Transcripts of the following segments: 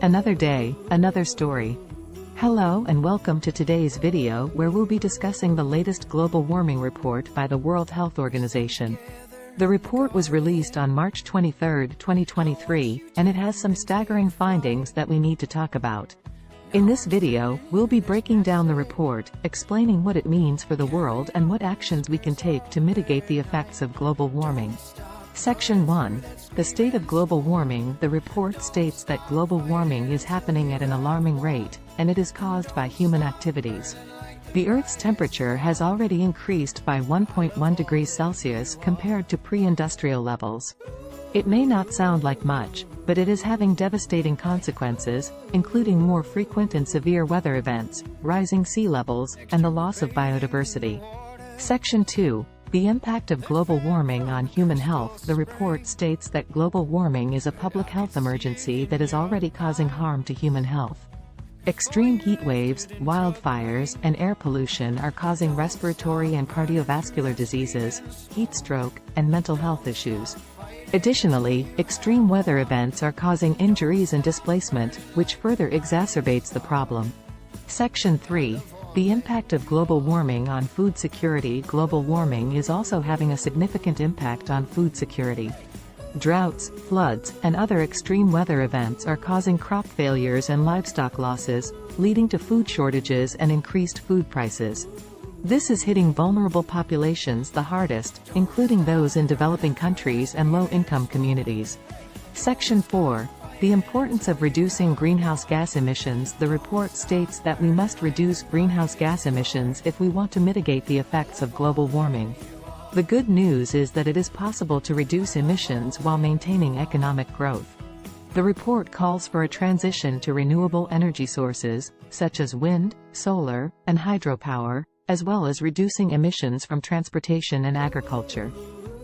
Another day, another story. Hello and welcome to today's video where we'll be discussing the latest global warming report by the World Health Organization. The report was released on March 23, 2023, and it has some staggering findings that we need to talk about. In this video, we'll be breaking down the report, explaining what it means for the world and what actions we can take to mitigate the effects of global warming. Section 1. The state of global warming. The report states that global warming is happening at an alarming rate, and it is caused by human activities. The Earth's temperature has already increased by 1.1 degrees Celsius compared to pre-industrial levels. It may not sound like much, but it is having devastating consequences, including more frequent and severe weather events, rising sea levels, and the loss of biodiversity. Section 2. The impact of global warming on human health. The report states that global warming is a public health emergency that is already causing harm to human health. Extreme heat waves, wildfires, and air pollution are causing respiratory and cardiovascular diseases, heat stroke, and mental health issues. Additionally, extreme weather events are causing injuries and displacement, which further exacerbates the problem. Section 3. The impact of global warming on food security. Global warming is also having a significant impact on food security. Droughts, floods, and other extreme weather events are causing crop failures and livestock losses, leading to food shortages and increased food prices. This is hitting vulnerable populations the hardest, including those in developing countries and low-income communities. Section 4. The importance of reducing greenhouse gas emissions. The report states that we must reduce greenhouse gas emissions if we want to mitigate the effects of global warming. The good news is that it is possible to reduce emissions while maintaining economic growth. The report calls for a transition to renewable energy sources, such as wind, solar, and hydropower, as well as reducing emissions from transportation and agriculture.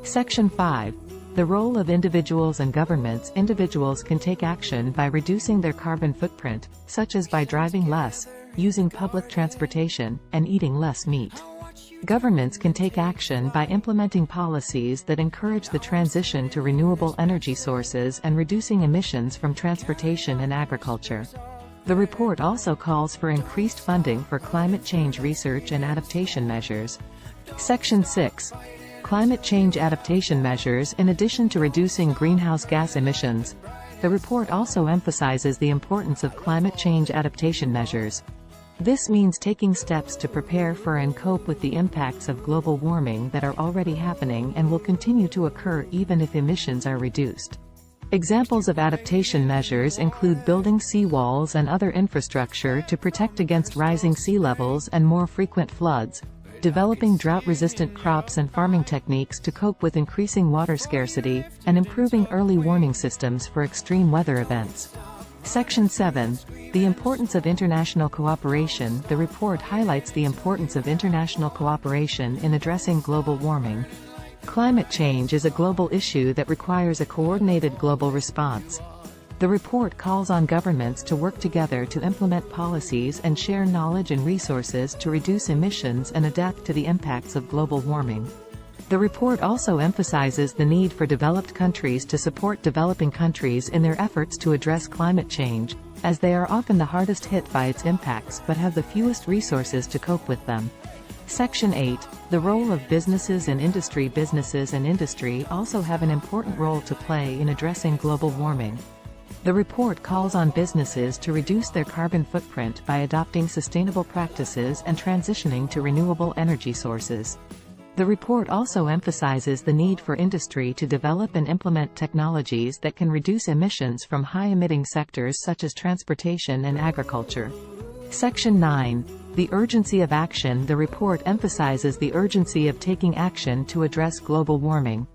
Section 5. The role of individuals and governments. Individuals can take action by reducing their carbon footprint, such as by driving less, using public transportation, and eating less meat. Governments can take action by implementing policies that encourage the transition to renewable energy sources and reducing emissions from transportation and agriculture. The report also calls for increased funding for climate change research and adaptation measures. Section 6. Climate change adaptation measures. In addition to reducing greenhouse gas emissions, the report also emphasizes the importance of climate change adaptation measures. This means taking steps to prepare for and cope with the impacts of global warming that are already happening and will continue to occur even if emissions are reduced. Examples of adaptation measures include building seawalls and other infrastructure to protect against rising sea levels and more frequent floods, developing drought-resistant crops and farming techniques to cope with increasing water scarcity, and improving early warning systems for extreme weather events. Section 7. The importance of international cooperation. The report highlights the importance of international cooperation in addressing global warming. Climate change is a global issue that requires a coordinated global response. The report calls on governments to work together to implement policies and share knowledge and resources to reduce emissions and adapt to the impacts of global warming. The report also emphasizes the need for developed countries to support developing countries in their efforts to address climate change, as they are often the hardest hit by its impacts but have the fewest resources to cope with them. Section 8. The role of businesses and industry. Businesses and industry also have an important role to play in addressing global warming. The report calls on businesses to reduce their carbon footprint by adopting sustainable practices and transitioning to renewable energy sources. The report also emphasizes the need for industry to develop and implement technologies that can reduce emissions from high-emitting sectors such as transportation and agriculture. Section 9. The urgency of action. The report emphasizes the urgency of taking action to address global warming.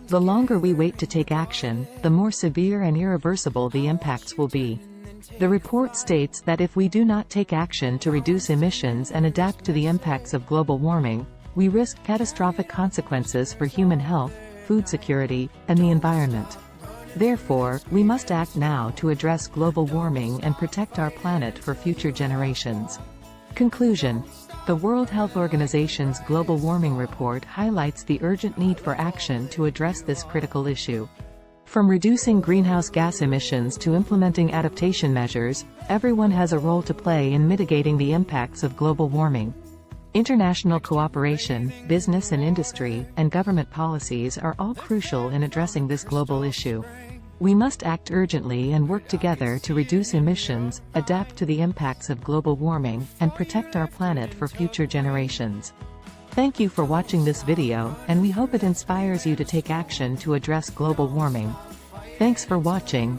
The longer we wait to take action, the more severe and irreversible the impacts will be. The report states that if we do not take action to reduce emissions and adapt to the impacts of global warming, we risk catastrophic consequences for human health, food security, and the environment. Therefore, we must act now to address global warming and protect our planet for future generations. Conclusion. The World Health Organization's Global Warming Report highlights the urgent need for action to address this critical issue. From reducing greenhouse gas emissions to implementing adaptation measures, everyone has a role to play in mitigating the impacts of global warming. International cooperation, business and industry, and government policies are all crucial in addressing this global issue. We must act urgently and work together to reduce emissions, adapt to the impacts of global warming, and protect our planet for future generations. Thank you for watching this video, and we hope it inspires you to take action to address global warming. Thanks for watching.